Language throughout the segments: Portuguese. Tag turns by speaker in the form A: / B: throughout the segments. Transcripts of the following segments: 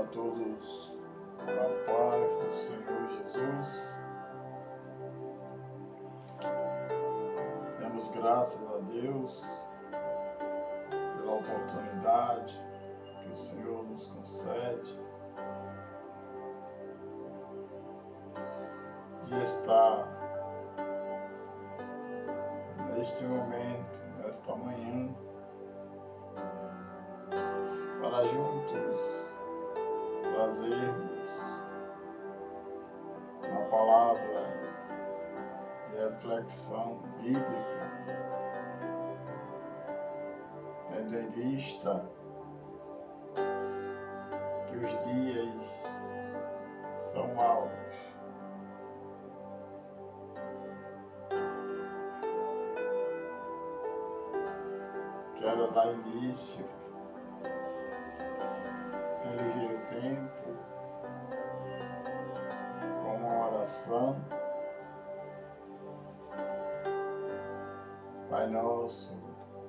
A: a todos com a paz do Senhor Jesus. Damos graças a Deus pela oportunidade que o Senhor nos concede de estar neste momento, nesta manhã, para juntos trazermos uma palavra de reflexão bíblica, tendo em vista que os dias são maus. Quero dar início em ligeiro tempo com uma oração. Pai nosso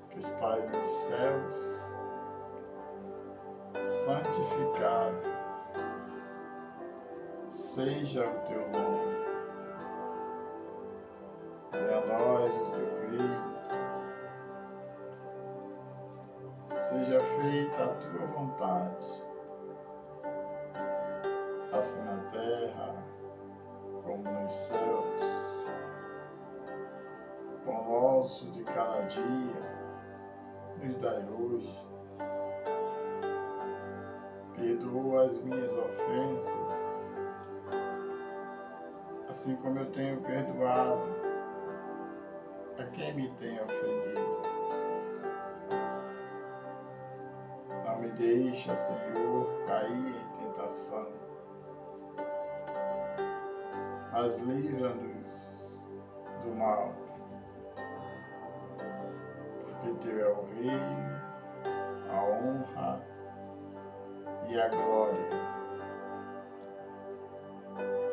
A: que estás nos céus, santificado seja o teu nome. Venha a nós o teu reino. Seja feita a tua vontade, assim na terra como nos céus. O pão nosso de cada dia nos dai hoje. Perdoa as minhas ofensas, assim como eu tenho perdoado a quem me tem ofendido. Não me deixa, Senhor, cair em tentação, mas livra-nos do mal, porque teu é o reino, a honra e a glória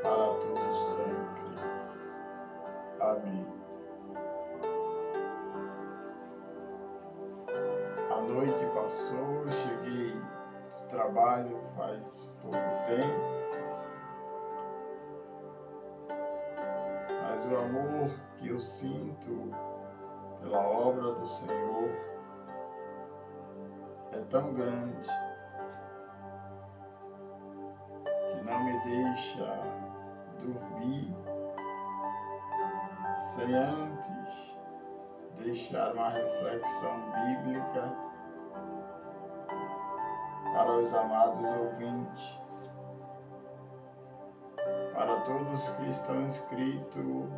A: para todos sempre. Amém. A noite passou, eu cheguei do trabalho faz pouco tempo, mas o amor que eu sinto pela obra do Senhor é tão grande que não me deixa dormir sem antes deixar uma reflexão bíblica para os amados ouvintes, para todos que estão inscritos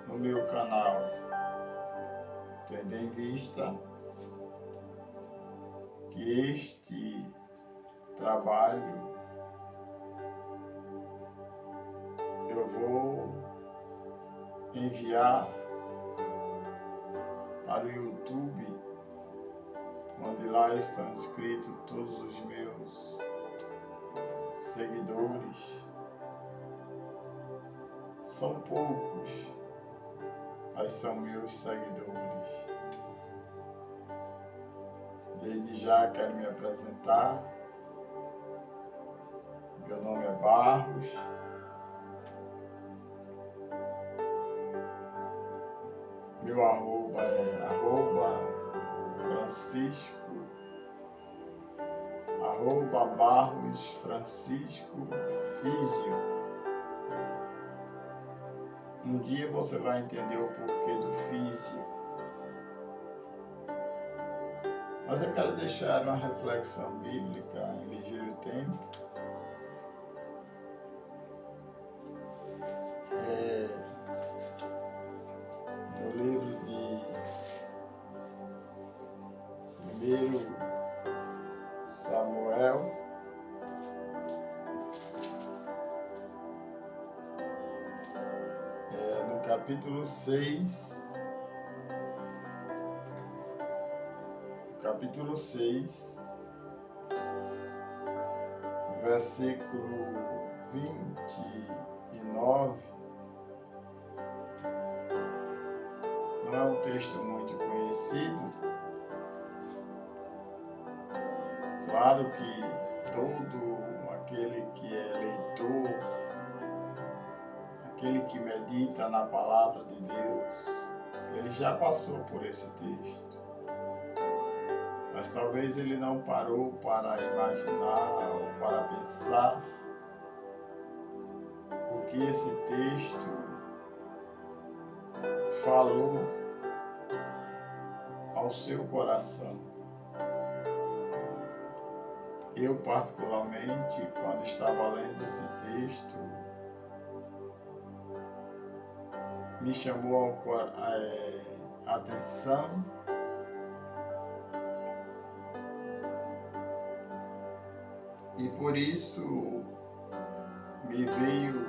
A: no meu canal, tendo em vista que este trabalho eu vou enviar para o YouTube, onde lá estão inscritos todos os meus seguidores. São poucos, mas são meus seguidores. Desde já quero me apresentar. Meu nome é Barros. Meu arroba é Francisco, Barros Francisco Físio. Um dia você vai entender o porquê do físio. Mas eu quero deixar uma reflexão bíblica em ligeiro tempo. No livro de 1 Samuel, no capítulo 6, versículo 29, não é um texto muito conhecido. Claro que todo aquele que é leitor, aquele que medita na palavra de Deus, ele já passou por esse texto. Mas talvez ele não parou para imaginar ou para pensar o que esse texto falou ao seu coração. Eu, particularmente, quando estava lendo esse texto, me chamou a atenção e por isso me veio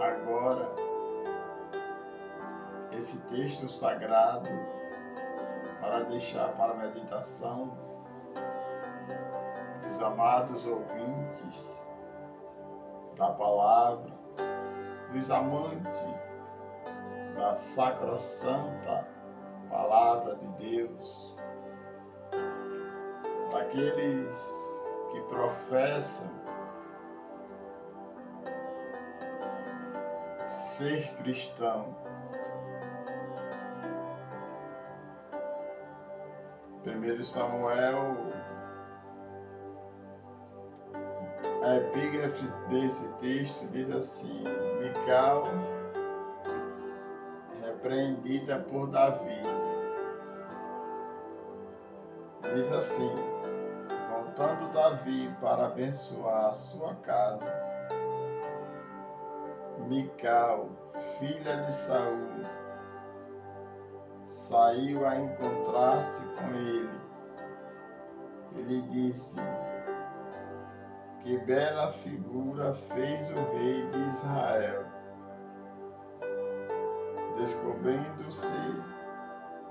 A: agora esse texto sagrado para deixar para a meditação dos amados ouvintes da palavra, dos amantes da sacrossanta palavra de Deus, daqueles que professam ser cristão. 1 Samuel, a epígrafe desse texto diz assim: Mical, repreendida por Davi. Diz assim: voltando Davi para abençoar a sua casa, Mical, filha de Saul, saiu a encontrar-se com ele. Ele disse: que bela figura fez o rei de Israel, descobrindo-se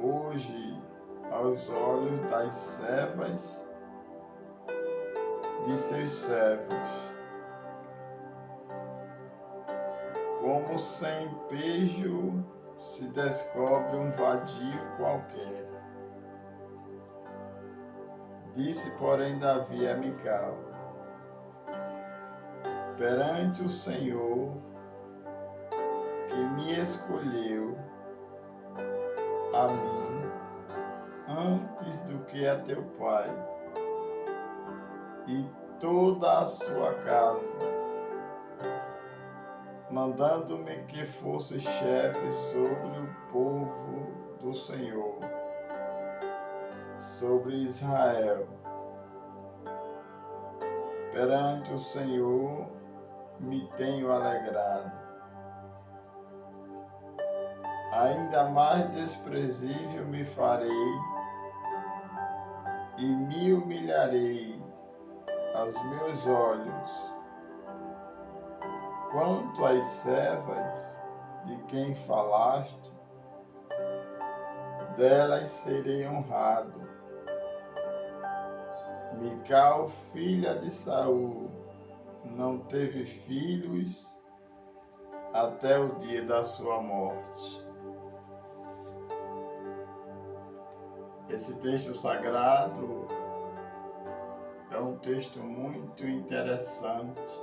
A: hoje aos olhos das servas de seus servos, como sem pejo se descobre um vadio qualquer. Disse, porém, Davi a Mical: perante o Senhor que me escolheu a mim antes do que a teu pai e toda a sua casa, mandando-me que fosse chefe sobre o povo do Senhor, sobre Israel. Perante o Senhor me tenho alegrado. Ainda mais desprezível me farei e me humilharei aos meus olhos. Quanto às servas de quem falaste, delas serei honrado. Mical, filha de Saul, não teve filhos até o dia da sua morte. Esse texto sagrado é um texto muito interessante,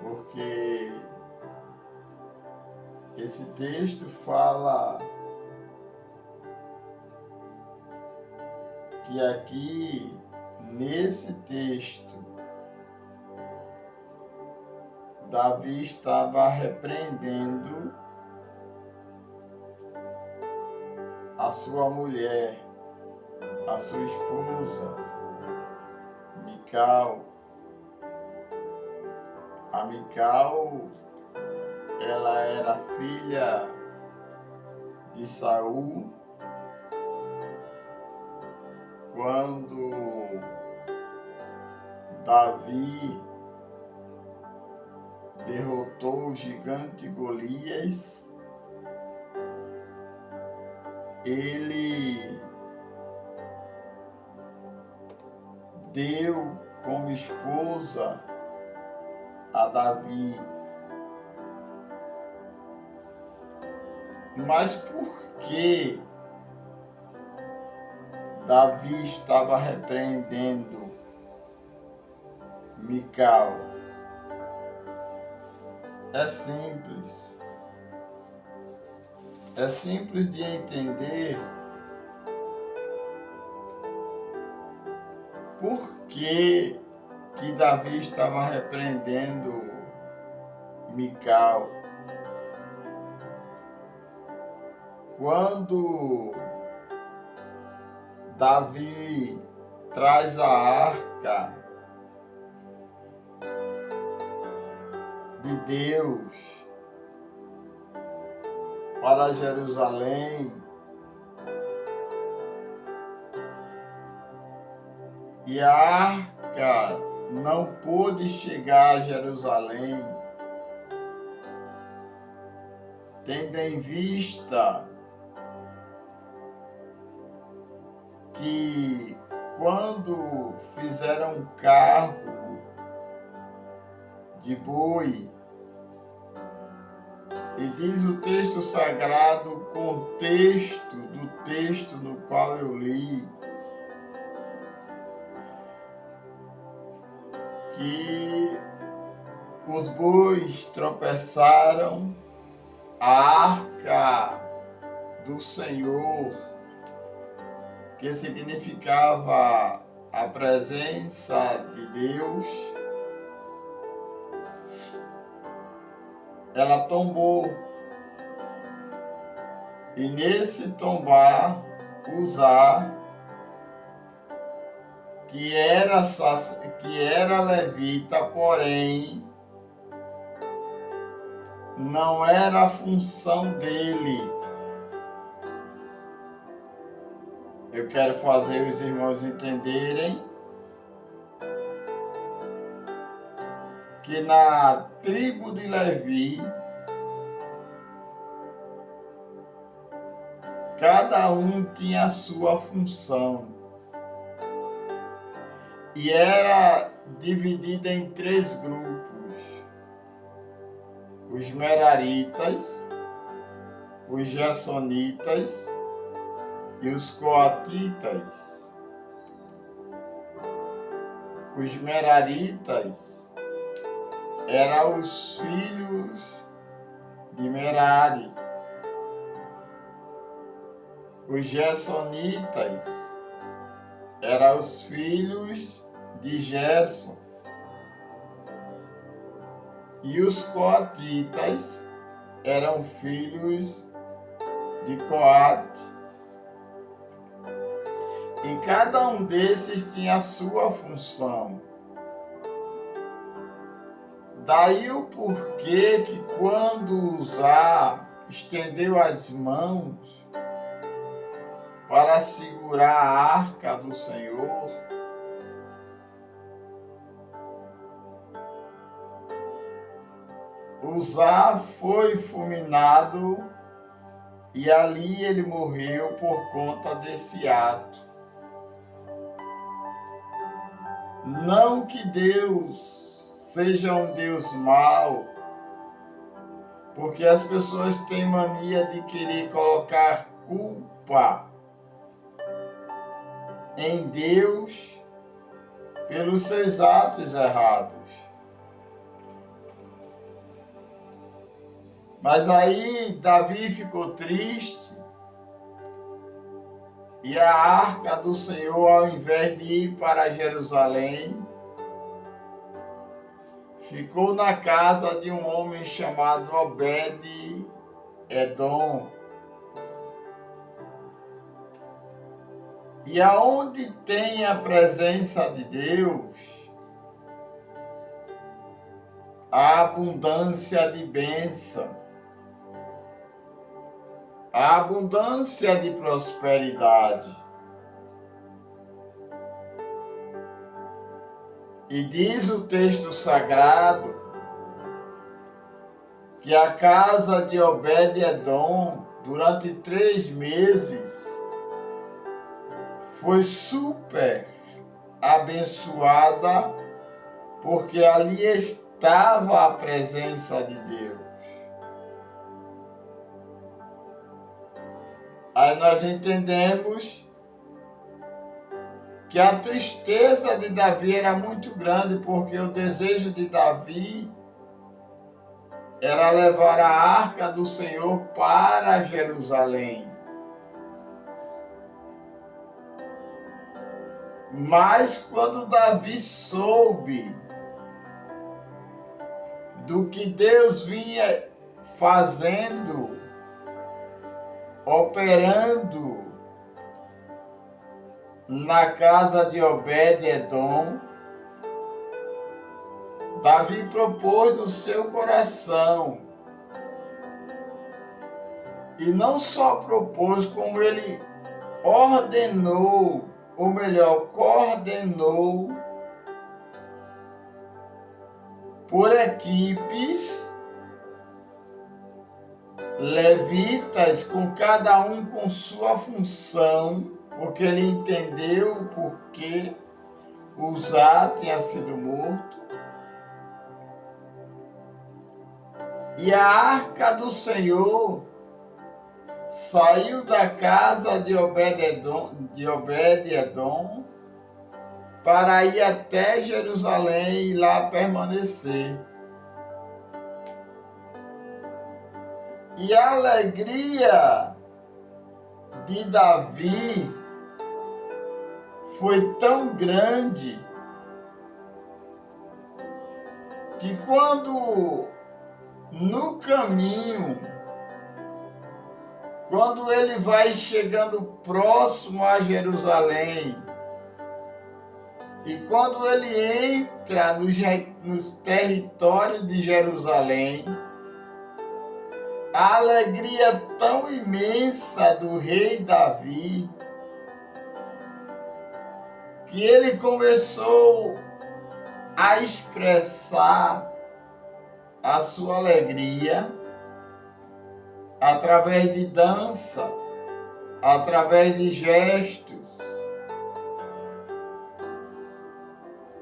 A: porque esse texto fala que aqui, nesse texto, Davi estava repreendendo a sua mulher, a sua esposa, Mical. A Mical, ela era filha de Saul, quando Davi derrotou o gigante Golias, ele deu como esposa a Davi. Mas por que Davi estava repreendendo Mical. É simples. É simples de entender por que Davi estava repreendendo Mical. Quando Davi traz a arca de Deus para Jerusalém, e a arca não pôde chegar a Jerusalém, tendo em vista que quando fizeram um carro de boi, e diz o texto sagrado, o contexto do texto no qual eu li, que os bois tropeçaram, a arca do Senhor, que significava a presença de Deus, ela tombou. E nesse tombar, Uzá, que era levita, porém, não era a função dele. Eu quero fazer os irmãos entenderem que na tribo de Levi, cada um tinha a sua função. E era dividida em 3 grupos: os meraritas, os gersonitas e os coatitas. Os meraritas eram os filhos de Merari. Os gersonitas eram os filhos de Gerson. E os coatitas eram filhos de Coate. E cada um desses tinha a sua função. Daí o porquê que quando Uzá estendeu as mãos para segurar a arca do Senhor, Uzá foi fulminado e ali ele morreu por conta desse ato. Não que Deus seja um Deus mau, porque as pessoas têm mania de querer colocar culpa em Deus pelos seus atos errados. Mas aí Davi ficou triste e a arca do Senhor, ao invés de ir para Jerusalém, ficou na casa de um homem chamado Obed-Edom. E aonde tem a presença de Deus, a abundância de bênção, a abundância de prosperidade. E diz o texto sagrado que a casa de Obed-Edom, durante 3 meses, foi super abençoada, porque ali estava a presença de Deus. Aí nós entendemos que a tristeza de Davi era muito grande, porque o desejo de Davi era levar a arca do Senhor para Jerusalém. Mas quando Davi soube do que Deus vinha fazendo, operando na casa de Obed-edom, Davi propôs no seu coração, e não só propôs, como ele ordenou, ou melhor, coordenou por equipes levitas, com cada um com sua função, porque ele entendeu o porquê Uzá tinha sido morto. E a arca do Senhor saiu da casa de Obed-edom para ir até Jerusalém e lá permanecer. E a alegria de Davi foi tão grande que quando no caminho, quando ele vai chegando próximo a Jerusalém, e quando ele entra no território de Jerusalém, a alegria tão imensa do rei Davi, que ele começou a expressar a sua alegria através de dança, através de gestos.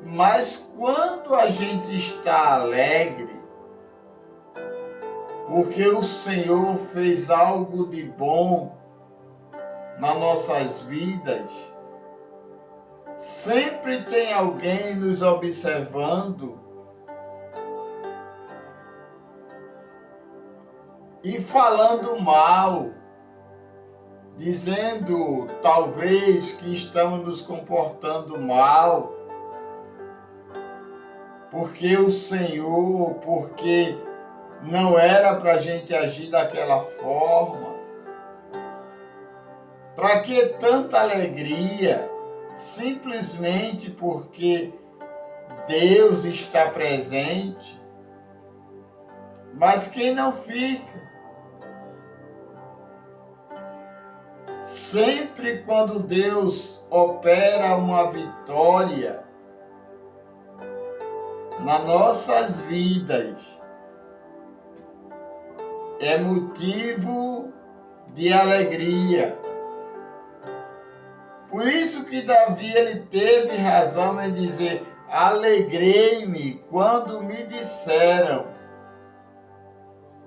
A: Mas quando a gente está alegre, porque o Senhor fez algo de bom nas nossas vidas, sempre tem alguém nos observando e falando mal, dizendo talvez que estamos nos comportando mal, porque o Senhor, porque não era para a gente agir daquela forma. Para que tanta alegria? Simplesmente porque Deus está presente. Mas quem não fica? Sempre quando Deus opera uma vitória nas nossas vidas, é motivo de alegria. Por isso que Davi ele teve razão em dizer: alegrei-me quando me disseram,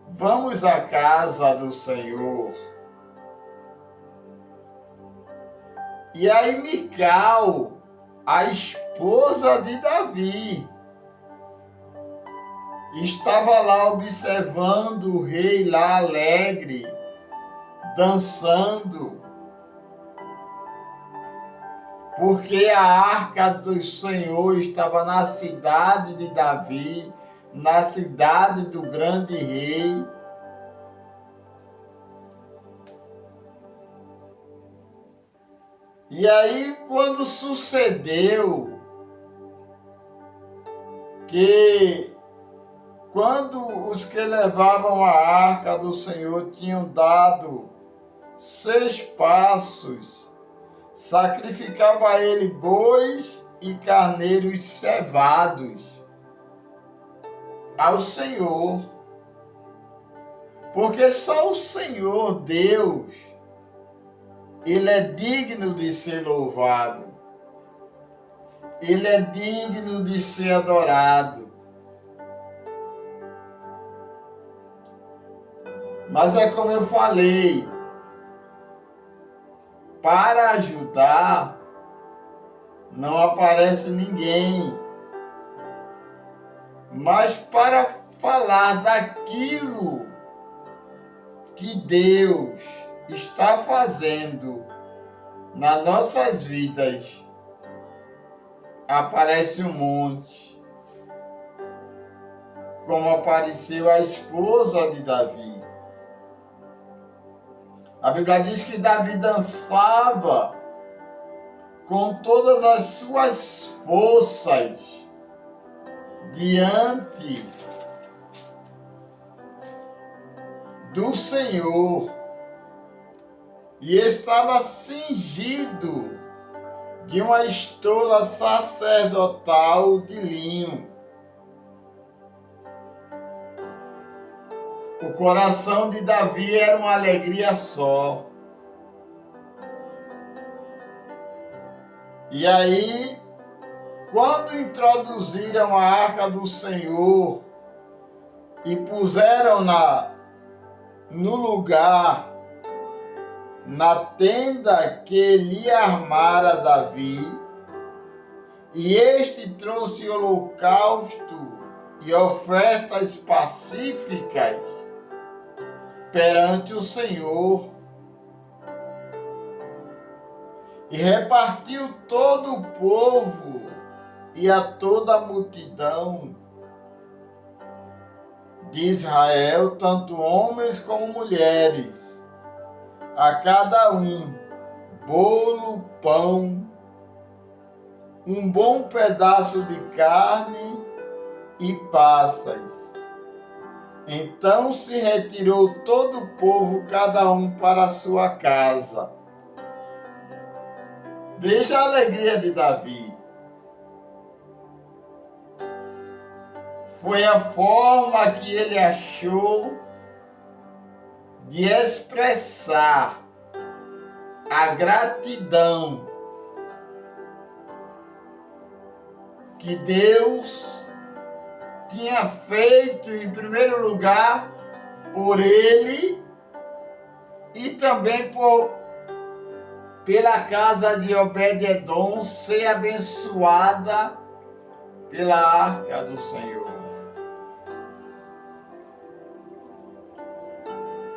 A: vamos à casa do Senhor. E aí Mical, a esposa de Davi, estava lá observando o rei lá alegre, dançando, porque a arca do Senhor estava na cidade de Davi, na cidade do grande rei. E aí, quando sucedeu que quando os que levavam a arca do Senhor tinham dado 6 passos, sacrificava a ele bois e carneiros cevados ao Senhor, porque só o Senhor Deus, Ele é digno de ser louvado, Ele é digno de ser adorado. Mas é como eu falei, para ajudar, não aparece ninguém, mas para falar daquilo que Deus está fazendo nas nossas vidas, aparece um monte, como apareceu a esposa de Davi. A Bíblia diz que Davi dançava com todas as suas forças diante do Senhor e estava cingido de uma estola sacerdotal de linho. O coração de Davi era uma alegria só. E aí, quando introduziram a arca do Senhor e puseram-na no lugar, na tenda que ele armara Davi, e este trouxe holocausto e ofertas pacíficas perante o Senhor, e repartiu todo o povo e a toda a multidão de Israel, tanto homens como mulheres, a cada um bolo, pão, um bom pedaço de carne e passas. Então se retirou todo o povo, cada um para a sua casa. Veja a alegria de Davi. Foi a forma que ele achou de expressar a gratidão que Deus tinha feito, em primeiro lugar, por ele e também pela casa de Obed-edom ser abençoada pela arca do Senhor.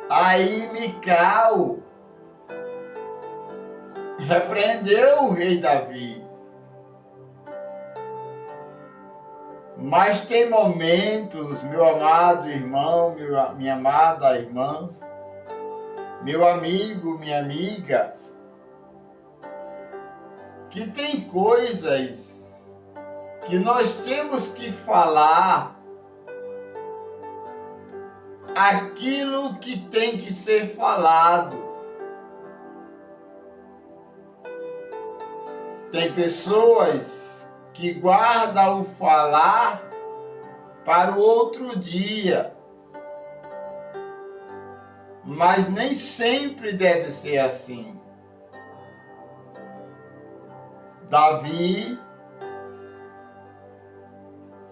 A: Aí Mical repreendeu o rei Davi. Mas tem momentos, meu amado irmão, minha amada irmã, meu amigo, minha amiga, que tem coisas que nós temos que falar aquilo que tem que ser falado. Tem pessoas que guardam o falar para o outro dia, mas nem sempre deve ser assim. Davi,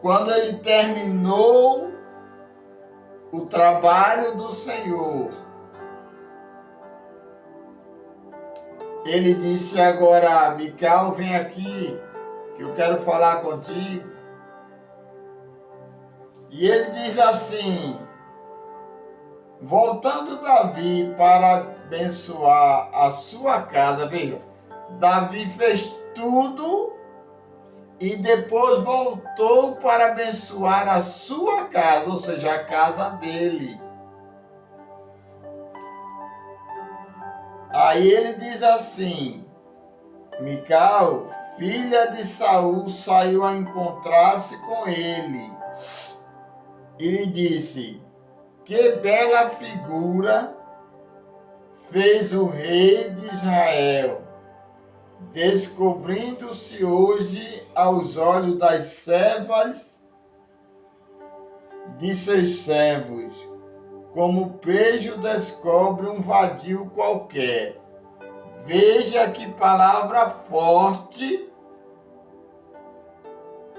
A: quando ele terminou o trabalho do Senhor, ele disse: agora, Mical, vem aqui, que eu quero falar contigo. E ele diz assim, voltando Davi para abençoar a sua casa, veja, Davi fez tudo e depois voltou para abençoar a sua casa, ou seja, a casa dele. Aí ele diz assim, Mical, filha de Saul, saiu a encontrar-se com ele. E lhe disse, que bela figura fez o rei de Israel, descobrindo-se hoje aos olhos das servas de seus servos, como o pejo descobre um vadio qualquer. Veja que palavra forte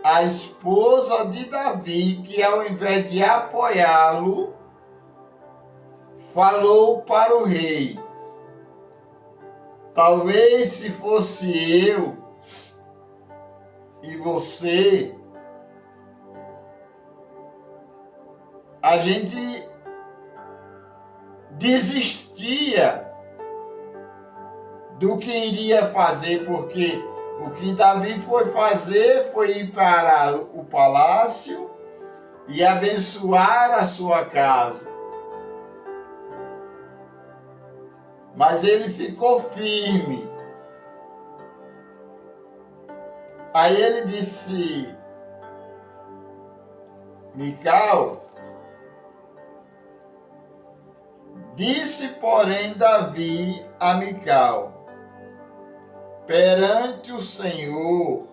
A: a esposa de Davi, que ao invés de apoiá-lo, falou para o rei. Talvez se fosse eu, e você, a gente desistia do que iria fazer, porque o que Davi foi fazer foi ir para o palácio e abençoar a sua casa. Mas ele ficou firme. Aí ele disse, Mical, disse, porém, Davi a Mical, perante o Senhor,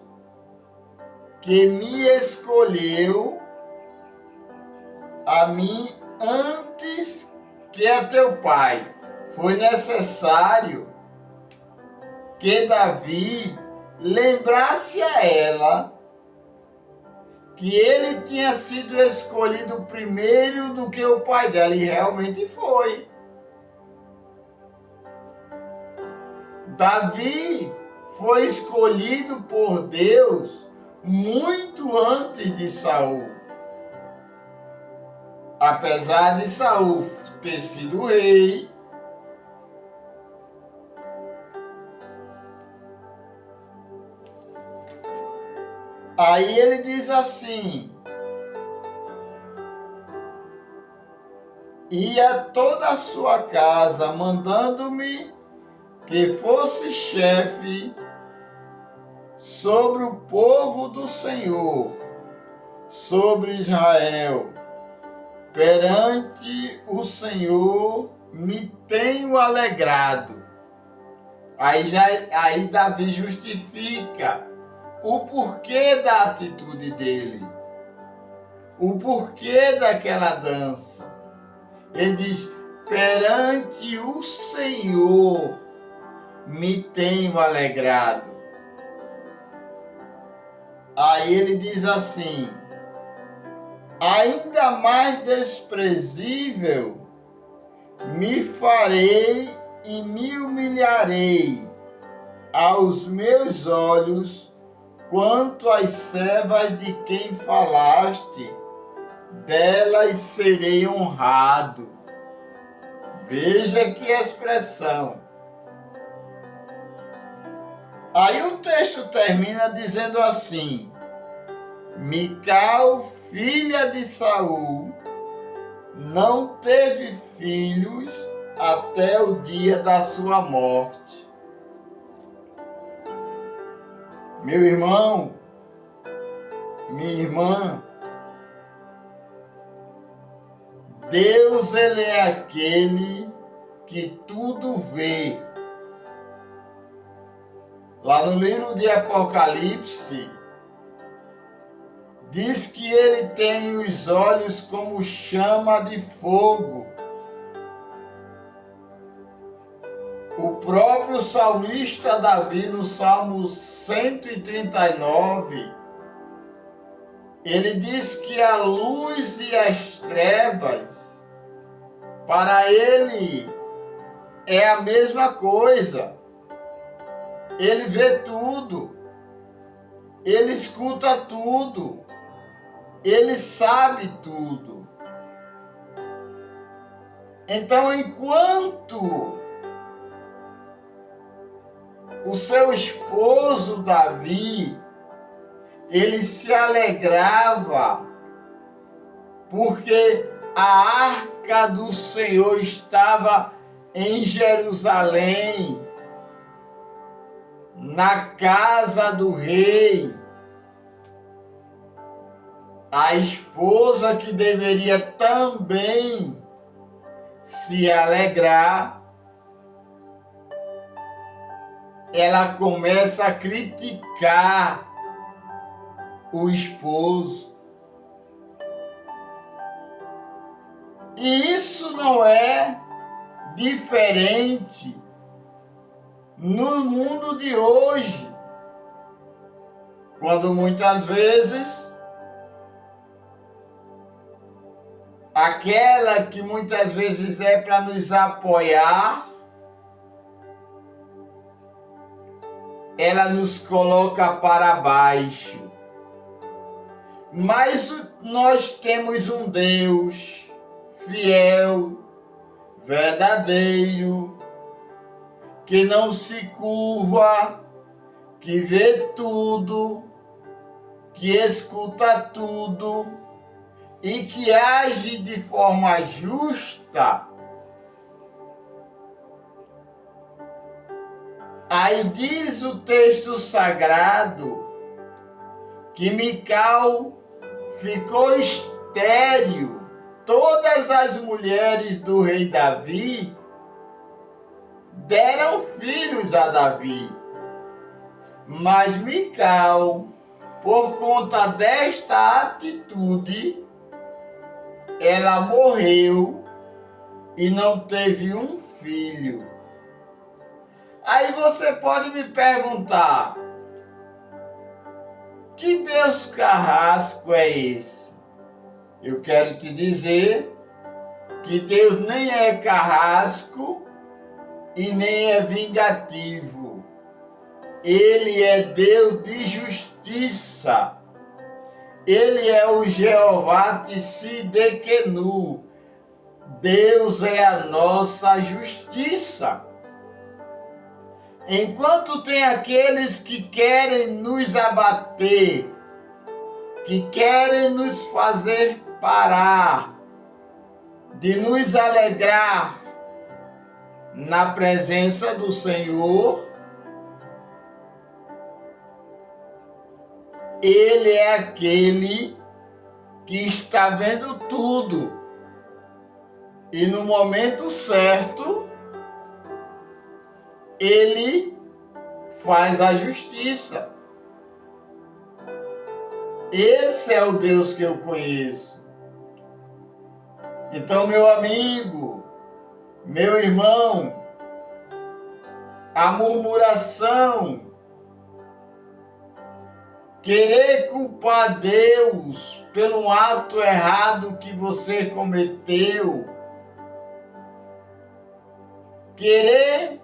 A: que me escolheu a mim antes que a teu pai, foi necessário que Davi lembrasse a ela que ele tinha sido escolhido primeiro do que o pai dela, e realmente foi. Davi foi escolhido por Deus muito antes de Saul. Apesar de Saul ter sido rei, aí ele diz assim, e a toda a sua casa, mandando-me que fosse chefe sobre o povo do Senhor, sobre Israel. Perante o Senhor me tenho alegrado. Aí Davi justifica o porquê da atitude dele, o porquê daquela dança. Ele diz, perante o Senhor me tenho alegrado. Aí ele diz assim, ainda mais desprezível me farei e me humilharei aos meus olhos quanto às servas de quem falaste, delas serei honrado. Veja que expressão. Aí o texto termina dizendo assim, Mical, filha de Saul, não teve filhos até o dia da sua morte. Meu irmão, minha irmã, Deus, ele é aquele que tudo vê. Lá no livro de Apocalipse, diz que ele tem os olhos como chama de fogo. O próprio salmista Davi, no Salmo 139, ele diz que a luz e as trevas, para ele, é a mesma coisa. Ele vê tudo, ele escuta tudo, ele sabe tudo. Então, enquanto o seu esposo Davi, ele se alegrava porque a arca do Senhor estava em Jerusalém, na casa do rei. A esposa que deveria também se alegrar, ela começa a criticar o esposo. E isso não é diferente no mundo de hoje, quando muitas vezes aquela que muitas vezes é para nos apoiar, ela nos coloca para baixo. Mas nós temos um Deus fiel, verdadeiro, que não se curva, que vê tudo, que escuta tudo e que age de forma justa. Aí diz o texto sagrado que Mical ficou estéril. Todas as mulheres do rei Davi deram filhos a Davi. Mas Mical, por conta desta atitude, ela morreu e não teve um filho. Aí você pode me perguntar, que Deus carrasco é esse? Eu quero te dizer que Deus nem é carrasco e nem é vingativo. Ele é Deus de justiça. Ele é o Jeová Tsidkenu. Deus é a nossa justiça. Enquanto tem aqueles que querem nos abater, que querem nos fazer parar, de nos alegrar na presença do Senhor, Ele é aquele que está vendo tudo e no momento certo Ele faz a justiça. Esse é o Deus que eu conheço. Então, meu amigo, meu irmão, a murmuração, querer culpar Deus pelo ato errado que você cometeu, querer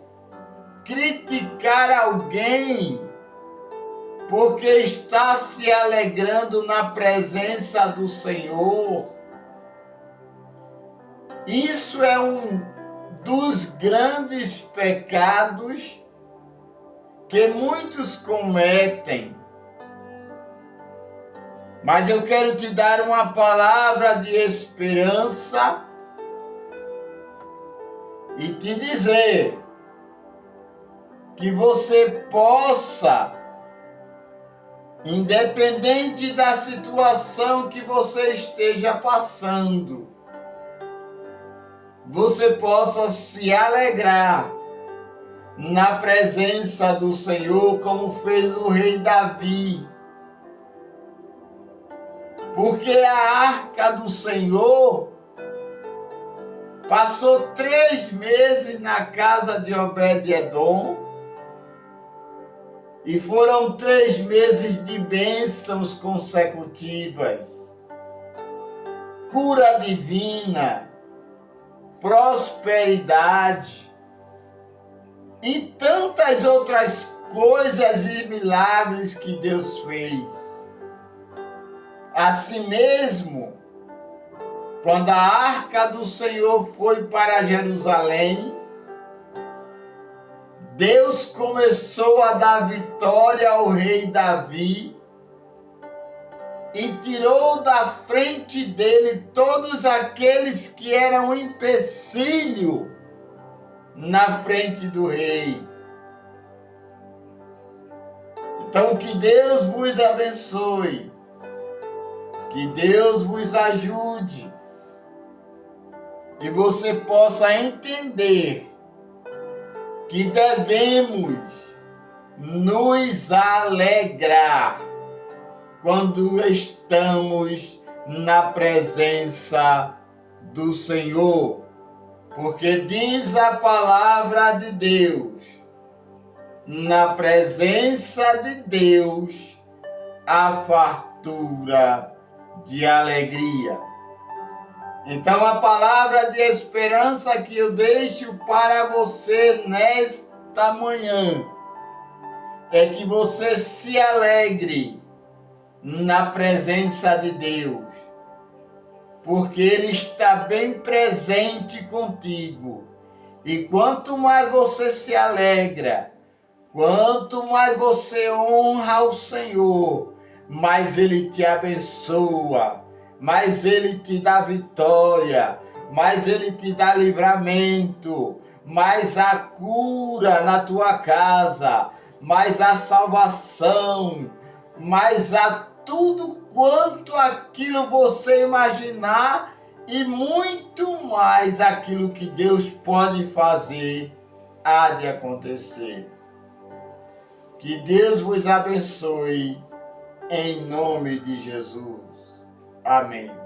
A: criticar alguém porque está se alegrando na presença do Senhor, isso é um dos grandes pecados que muitos cometem. Mas eu quero te dar uma palavra de esperança e te dizer que você possa, independente da situação que você esteja passando, você possa se alegrar na presença do Senhor, como fez o rei Davi. Porque a arca do Senhor passou 3 meses na casa de Obed-edom, e foram 3 meses de bênçãos consecutivas, cura divina, prosperidade e tantas outras coisas e milagres que Deus fez. Assim mesmo, quando a arca do Senhor foi para Jerusalém, Deus começou a dar vitória ao rei Davi e tirou da frente dele todos aqueles que eram um empecilho na frente do rei. Então, que Deus vos abençoe, que Deus vos ajude e você possa entender que devemos nos alegrar quando estamos na presença do Senhor, porque diz a palavra de Deus, na presença de Deus há fartura de alegria. Então a palavra de esperança que eu deixo para você nesta manhã é que você se alegre na presença de Deus, porque Ele está bem presente contigo. E quanto mais você se alegra, quanto mais você honra o Senhor, mais Ele te abençoa, mais Ele te dá vitória, mais Ele te dá livramento, mais a cura na tua casa, mais a salvação, mais a tudo quanto aquilo você imaginar e muito mais aquilo que Deus pode fazer há de acontecer. Que Deus vos abençoe em nome de Jesus. Amém.